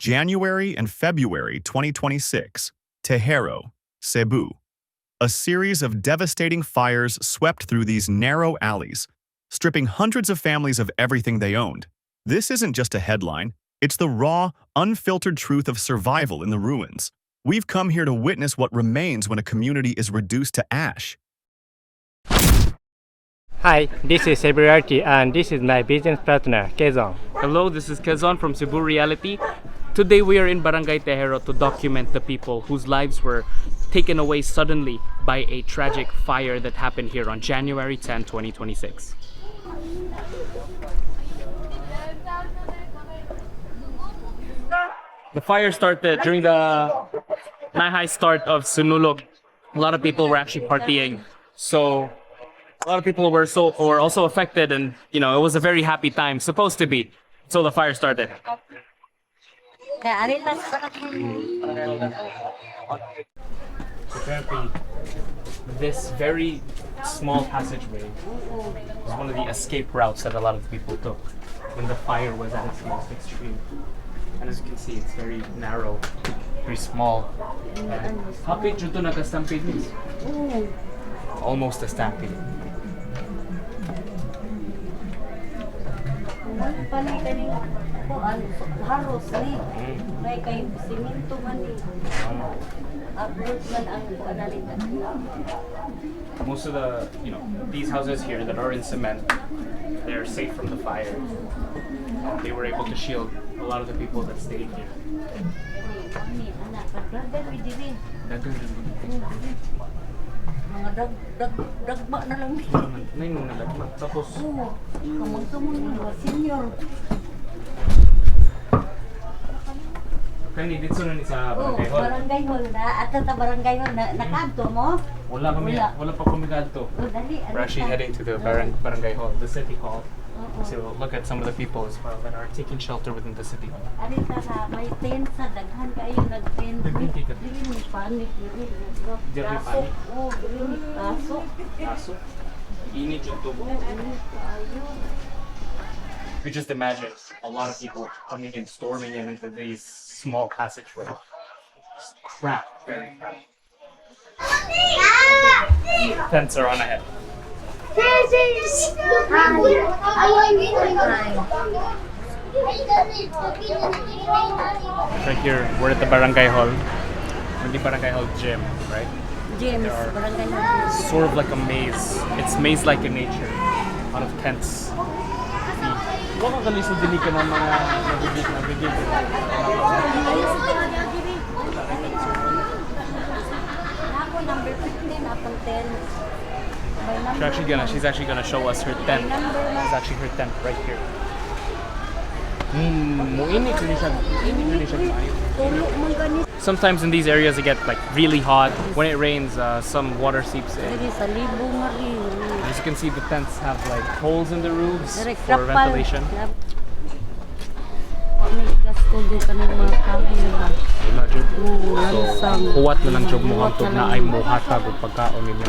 January and February 2026, Tejero, Cebu. A series of devastating fires swept through these narrow alleys, stripping hundreds of families of everything they owned. This isn't just a headline, it's the raw, unfiltered truth of survival in the ruins. We've come here to witness what remains when a community is reduced to ash. Hi, this is Evacuation and this is my business partner, Kezon. Hello, this is Kezon from Cebu Reality. Today we are in Barangay Tejero to document the people whose lives were taken away suddenly by a tragic fire that happened here on January 10, 2026. The fire started during the high start of Sunulog. A lot of people were actually partying, so a lot of people were also affected, and it was a very happy time, supposed to be. So the fire started. This very small passageway was one of the escape routes that a lot of people took when the fire was at its most extreme. And as you can see, it's very narrow, very small. Almost a stampede. Most of the, these houses here that are in cement, they're safe from the fire. They were able to shield a lot of the people that stayed here. Kani dito na ni sa barangay hall. Barangay hall na. Ato ta barangay hall na nakadto mo? Wala pa kami kadto. We're actually heading to the barangay hall, the city hall. So look at some of the people as well that are taking shelter within the city hall. Ari ta na may tent sa daghan kayo nag-tent. Dili ni panik dili. Dili panik. Oh, dili kaso. Kaso. Init yung tubo. You just imagine a lot of people coming in, storming into these small passageways. Just crap, very crap. Tents are on ahead. Right here, we're at the barangay hall. The barangay hall gym, right? James, barangay hall. Sort of like a maze. It's maze-like in nature. A lot of tents. Wala ka lisod din ka ng mga nabibig. Ako number 15 atong tent. She's actually gonna show us her tent. This is actually her tent right here. Sometimes in these areas it gets like really hot. When it rains, some water seeps in. As you can see, the tents have like holes in the roofs for ventilation. So, huwat na lang job mo hantod na ay muhatag o pagkaon ninyo.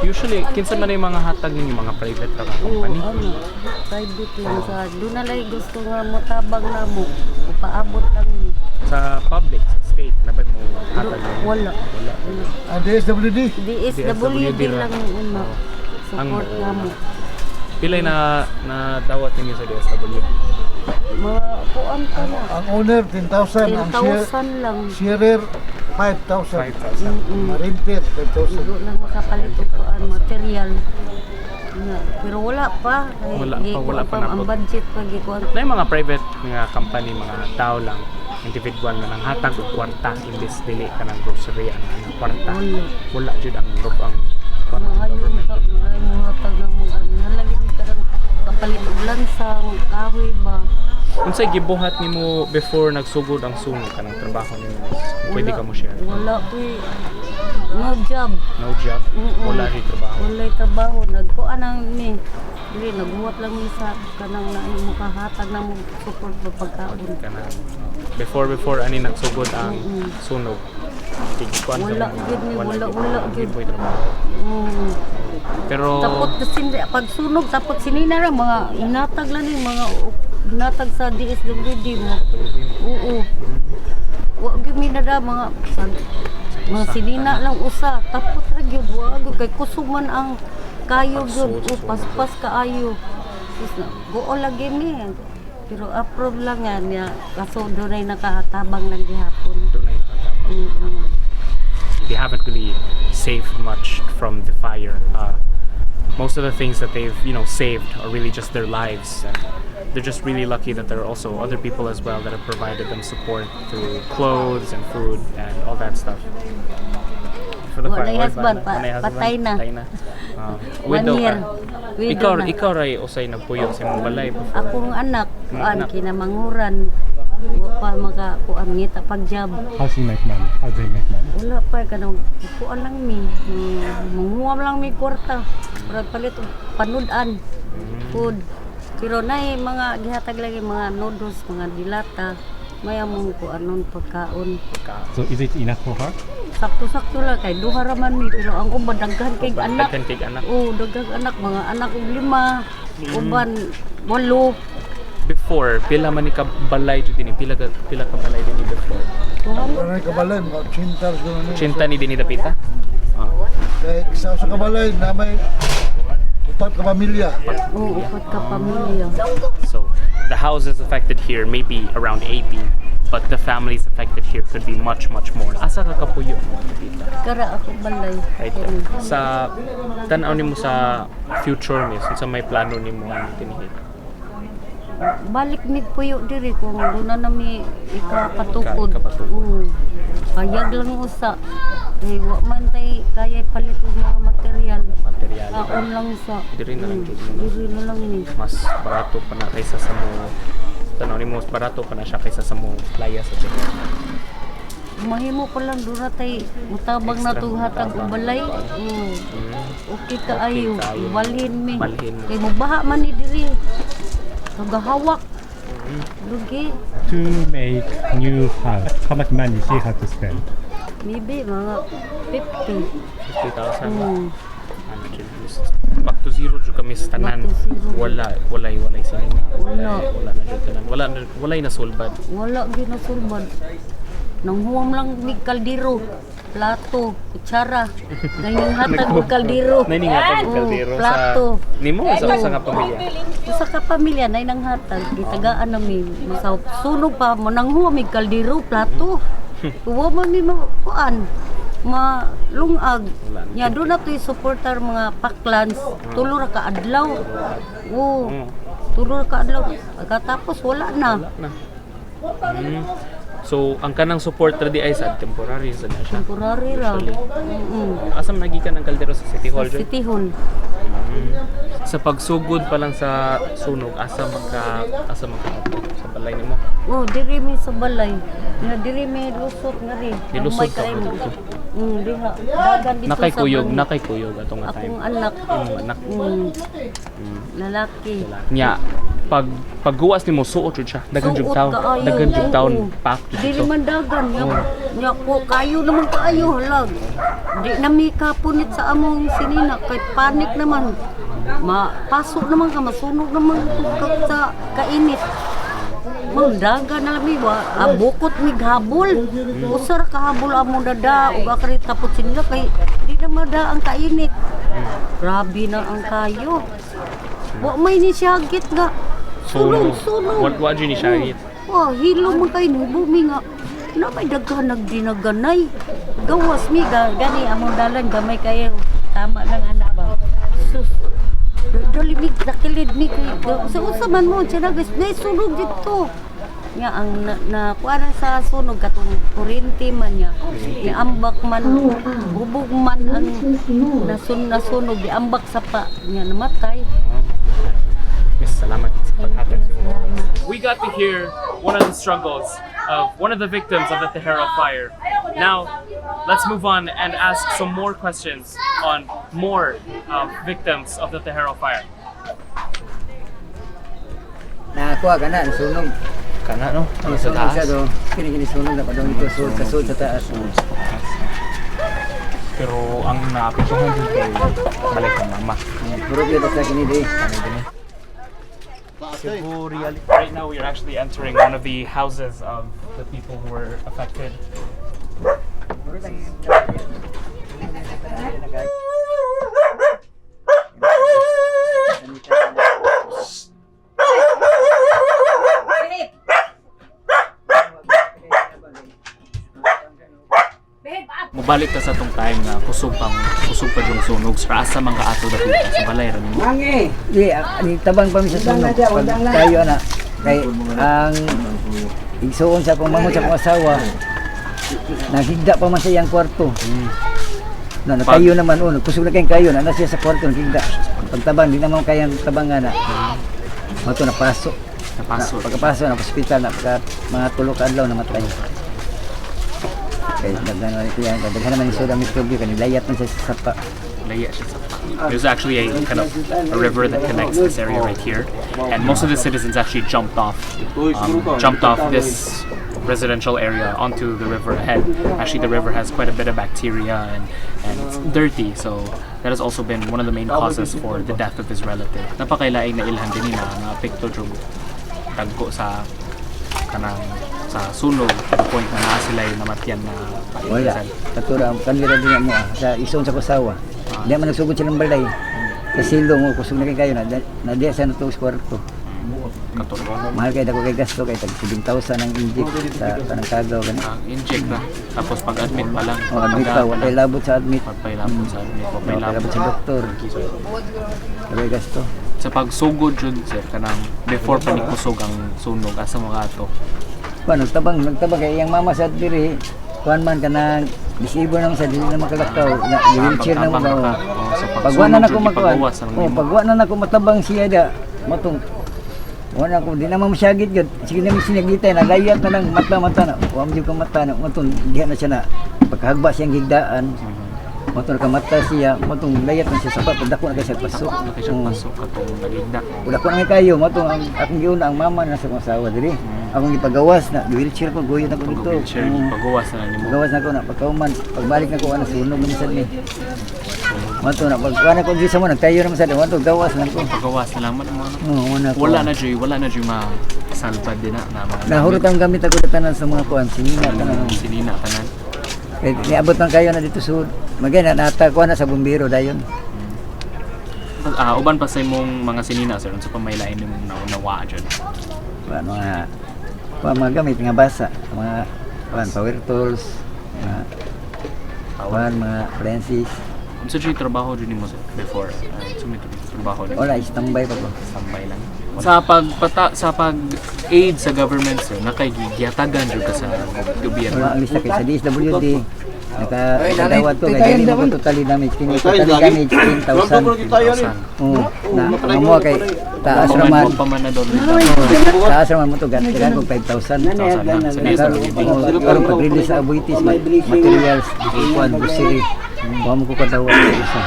Usually, kinsa man yung mga hatag ninyo, mga private na company? Private lang sa doon na lang gusto nga motabang na mo. Paabot lang ni. Sa public, state, nabat mo hatag ninyo? Wala. DSWD? DSWD lang una. Support nga mo. Pilay na dawat ninyo sa DSWD? Mga kuan ka na. Ang owner, 10,000. Ang 10,000 lang. sharer, 5,000. 5,000. Rented, 5,000. Siguro lang makapalit o kuan material. Pero wala pa. Wala pa na ang budget pa gikuan. Na yung mga private mga company, mga tao lang, individual na nang hatag o kwarta, imbes dili ka ng grocery, ang kwarta. Wala jud ang government. Maraming mga hatag na mo. Nalagin ka ng kapalit og lansang, kahoy ba. Unsay gibuhat nimo before nagsugod ang sunog kanang trabaho nimo? Pwede ka mo share. Wala ko no job. No job. Wala ri trabaho. Wala trabaho. Nagkuan ang ni. Dili nagbuhat lang ni sa kanang na mo kahatag na mo support sa pagkaon. Kanang before ani nagsugod ang sunog. Wala gid ni wala gid. Pero tapos kasi pag sunog tapos sinina ra mga inatag lang ni mga ginatag sa DSWD mo. Oo. na da mga sinina lang usa. Tapos ra gyud wag kay kusuman ang kayo gyud paspas kaayo. Goo lagi mi. Pero approve lang yan niya. Kaso doon ay nakatabang lang gihapon. They haven't really saved much from the fire. Most of the things that they've saved are really just their lives, and they're just really lucky that there are also other people as well that have provided them support through clothes and food and all that stuff. For the Walay fire, husband, walay husband, patay na. 1 Widow year. ka. Widow na. Ikaw ray usay nagpuyo sa imong balay before. Akong anak, kuan anak. kinamanguran. Wa pa kuan ngita pag-job. How she make money? How they make money? Wala pa kanang kuan lang mi. Manguam lang mi kwarta. Para palit og panudan. Food. Pero nay mga gihatag lagi mga noodles, mga dilata. May among kuan nun pagkaon. So is it enough for her? Sakto-sakto lang kay duha ra man mi pero ang uban daghan kay anak. Daghan kay anak. Oh, daghang anak, mga anak og 5, uban 8. Before, pila man ni ka balay jud dinhi, pila ka balay dinhi before. Maray kabalay, mga chintas gano'n. Chinta ni dinhi dapita. Kaya isa sa kabalay na may upat ka pamilya. Oo, upat ka pamilya. So, the houses affected here may be around 80, but the families affected here could be much more. Asa ka kapuyo? Kara ako balay. Right. Sa tan-aw nimo sa future ni, sa may plano nimo ani dinhi. Balik mig puyo diri kung doon na nami ikapatukod. Ikapatukod. Payag lang usa. Kay wa man tay kaya palit og mga material. Kaon lang sa. Diri na lang jud mo. Diri na lang ni. Mas barato pa na kaysa sa mo. Tan-aw nimo mas barato pa na siya kaysa sa mo playa sa Cebu. Mahimo pa lang doon na tay mutabang na tong hatag og balay. Okay kaayo. Balhin mi. Balhin mo. Kay mubaha man ni diri. Kagahawak. Lugi. To make new house, how much money she had to spend? Maybe mga 50. 50,000. Mm. Back to zero jud kami sa tanan. Back to zero. Walay sila na. Wala. Wala na jud tanan. Walay na sulbad. Wala ginasulbad. Nanghuwam lang may kaldero, plato, kutsara. Ngayon hatag og kaldero. Naningatag og Oo, kaldero plato. sa nimo sa usa ka pamilya. Usa ka pamilya nay nang hatag gitagaan namin. Sa sunog pa mo nanghuwam may kaldero, plato. Tuwa man ni mo kuan malungag. Nya do na toy supporter mga paklans. Tulo ra ka adlaw. Oo. Tulo ra ka adlaw. Pagkatapos wala na. So, ang kanang support di ay sad temporary sad na siya. Temporary ra. Asam nagikan ang kaldero sa City Hall jud? City Hall. Sa pagsugod pa lang sa sunog, asa maka sa balay nimo. Oh, diri mi sa balay. Nga diri mi lusot nga rin. Nilusot ka kayo. ba dito? Diha. Dagan dito Nakay kuyog atong nga time. Akong anak. Anak. Lalaki. Nya pagguwas nimo suot jud siya. Dagan jud Suot taon. kaayo. Dagan jud taon Oo. pack jud Dili dito. man dagan. Nya ko kayo naman kaayo halag. Di na mi kapunit sa among sinina kay panik naman. Mapasok naman ka, masunog naman ka sa kainit. Dagan na lang mi ba? Bukot mi habol. Usar ka habol among dada ug akari tapos sinila kay di na mada ang kainit. Grabe na ang kayo. Wa may ni siyagit nga. Sunog. What jud ni siya hit? Oh, hilo mo kayo ni bumi nga. Na may daghan nagdinaganay. Gawas mi gani among dalan gamay kayo. Tama lang anak ba. Sus. Dali mi nakilid mi kayo. Sa usa man mo siya guys, may sunog dito. Nga ang kuana sa sunog katong kuryente man niya. Niambak man, bubog man ang nasunog, niambak sa pa niya namatay. Miss, salamat sa paghatag sa mo. We got to hear one of the struggles of one of the victims of the Tejero fire. Now, let's move on and ask some more questions on more victims of the Tejero fire. Nakuha ka na, sunog. Kana no? Sunog siya do. Kini sunog na padong ito, kasud sa taas. Pero ang naapektuhan dito ay balik ang mama. Puro yun sa kini di. Cebu reality. Right now, we are actually entering one of the houses of the people who were affected. Mubalik ta sa tong time nga kusog pa yung sunog sa asa man kaato dapita sa balay ra nimo. Di tabang pa mi sa sunog pag kayo na kay ang igsuon sa akong mangon sa akong asawa nagigda pa man sa iyang kwarto. Nakayo naman kusog na kayong kayo na siya sa kwarto nagigda. Pagtabang di naman kayang tabangan na. Mato napasok. Pagkapasok na hospital na mga tulo ka adlaw namatay. Kaya daghan naman yung soda mikrobyo kanilayat man sa sapa. Laya siya sa pa. There's actually a kind of a river that connects this area right here, and most of the citizens actually jumped off this residential area onto the river ahead. Actually, the river has quite a bit of bacteria and it's dirty, so that has also been one of the main causes for the death of his relative. Napakailaing na ilhan din na apekto jud dagko sa kanang sa sunog to the point na naa sila yung namatyan na Wala. Katura, kanira din mo sa ison sa kusawa. Di man nagsugod silang balay. Sa silong mo, kusog na kayo na di sa natong kwarto. Katura. Mahal kayo dako kay gasto kay tag 7,000 ang inject sa kanang kagaw gani. Inject na. Tapos pag-admit pa lang. Admit pa, wala labot sa admit. Pagpailabot sa admit. Labot sa doktor. Kay gasto. Sa pagsugod jud sir kanang before pa ni kusog ang sunog asa mga ato. Nagtabang kay iyang mama sa diri. Kuan man kanang disable naman sa dili na makalakaw. Wheelchair na mo daw. Pagwa na nako magkuan. Pagwa na nako matabang siya da. Matong wala ko di naman masyagit gud. Sige na sinagitay na layat na lang mata na. Wa mo ko mata na matong diha na siya na. Pagkahagba siyang higdaan. Matong kamata siya, matong layat na siya sa pagdako na siya pasok. Pasok katong nagigda. Wala ko na kayo, matong ang akong giuna ang mama na sa asawa diri. Akong ipagawas na wheelchair ko goyo na ko dito. Pagawas na nimo. Pagawas na ko na pagkauman, pagbalik na ko ana sunog naman sad ni. Mato na pagkuan ko diri sa mo nagtayo naman sad, mato gawas na ko. Pagawas na lang mo. Wala na joy masalpad din na. Nahurot ang gamit ako tanan sa mga kuan, sinina tanan. Eh, niabot man kayo na dito sud. Magana nata kuan na sa bumbiro dayon. Uban pa sa imong mga sinina sir, unsa pa may lain nimong nawa dyan? Mga gamit nga basa, mga power tools, mga Francis. Unsa jud trabaho jud nimo sir before? Sumito trabaho din. Wala, standby pa ko. Standby lang. Sa pag-aid sa government sir, nakaigiyatagan jud ka sa gobyerno. Wala ang lista kay sa DSWD. Nakadawat ko kay dili mo totally damage, totally damage 10,000. Na mo kay taas raman. Taas raman mo to gatiran ko 5,000. Karon pag release sa abuitis materials, kuan grocery. Wa mo ko kadawat sa isa.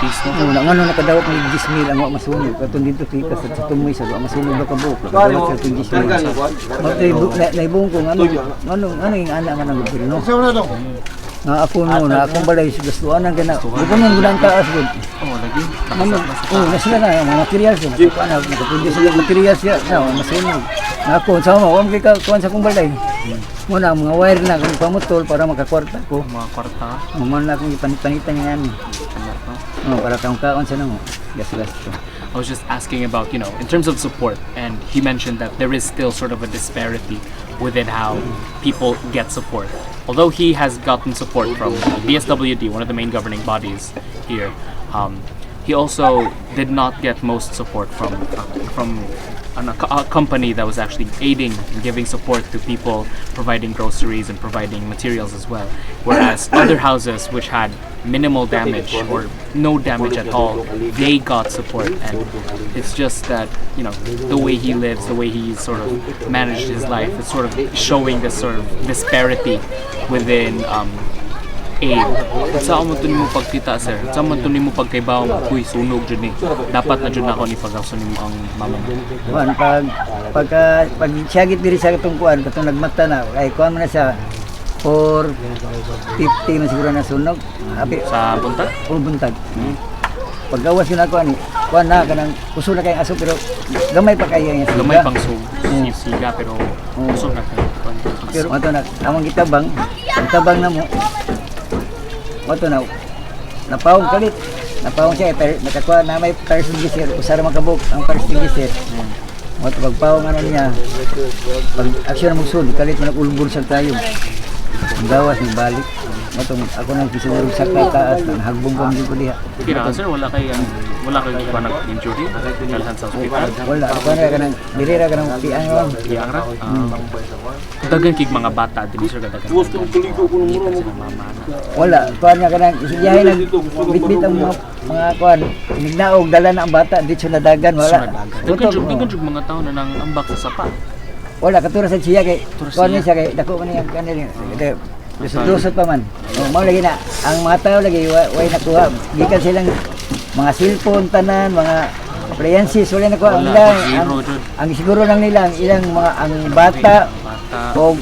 Ngano nakadawat ni 10,000 ang wa masunog katong dito tika sa tumoy sa wa masunog ka buok. Kadawat sa 10,000. Naibong ko ngano yung ana man ang gobyerno. Na ako na akong balay sa gastuan ang gana. Bukunon gulang taas gud. Lagi. Nasila na mga materials ko. Ano, nakaproduce sila materials ya. Masunog. Na ako sama wa kay kuan sa akong balay. Muna mga wire na kung pamutol para makakwarta ko. Mga kwarta. Mamon na akong ipanit-panitan yan. Para kaon sa namo. Gas-gasto. I was just asking about, in terms of support, and he mentioned that there is still sort of a disparity within how people get support. Although he has gotten support from BSWD, one of the main governing bodies here, he also did not get most support from a company that was actually aiding and giving support to people, providing groceries and providing materials as well. Whereas other houses which had minimal damage or no damage at all, they got support. And it's just that, the way he lives, the way he sort of managed his life, it's sort of showing this sort of disparity within aid. Saan mo ito mo pagkita sir? Saan mo ito mo pagkaibaw mo? Uy, sunog dyan eh. Dapat na dyan ako ni pag-aso mo ang mama mo. Pag siyagit diri sa itong kuan, katong nagmata na, ay kuan mo na siya, 450 man siguro na sunog. Sa buntag? Buntag. Pag-awas yun ako, kuan na, kanang puso na kayong aso, pero gamay pa kayo yung siga. Gamay pang siga, pero puso na kayo. Pero mato na among gitabang, ang tabang na mo. Mato na napawong kalit. Napawong siya nakakuha na may first gisir, usara makabuk ang first gisir. Mato pagpawong ano niya. Pag aksyon mo sud kalit man ulbur sa tayo. Ang gawas ni balik. Mato ako nang kisulog sa taas nang hagbong ko diha. Kira sir, wala kay injury kalhan sa ospital. Wala, ako na kanang dirira kanang piang lang. Yang ra. Dagan kig mga bata din sir kadagan. Wala, kuan nga kanang isiyahay nag bitbit ang mga kuan nignaog dala na ang bata dito sa dagan wala. Dagan jud mga tawo na nang ambak sa sapa. Wala katura sa siya kay kuan niya siya kay dako man yang kanil. Dusot pa man. Mao lagi na ang mga tao lagi way nakuha gikan silang mga cellphone tanan, mga appliances wala na ko ang ilang ang siguro lang nila ang ilang mga ang bata o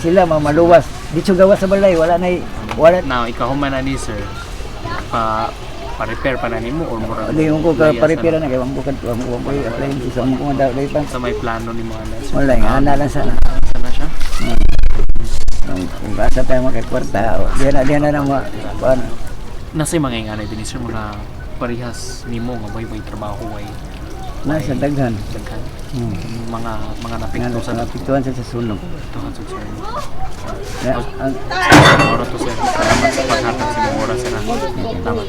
sila maluwas dito gawas sa balay wala now ikaw man na ni sir pa-repair pa na nimo or mura hindi ko ka pa-repair na kay wang bukad ko appliances ang mga daw pa sa may plano nimo ana wala nga ana lang sana siya kung basta tayo makakwarta diyan na mga kuan nasa mga ingana din sir mga parehas nimo nga way trabaho way nasa daghan mga napikto sa napiktuhan sa sunog tuhan sa sir ang ora to sir salamat sa paghatag sa mga oras na salamat.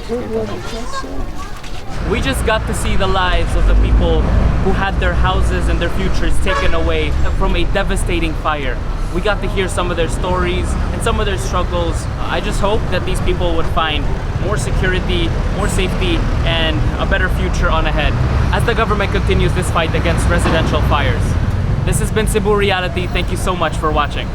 We just got to see the lives of the people who had their houses and their futures taken away from a devastating fire. We got to hear some of their stories and some of their struggles. I just hope that these people would find more security, more safety, and a better future on ahead as the government continues this fight against residential fires. This has been Cebu Reality. Thank you so much for watching.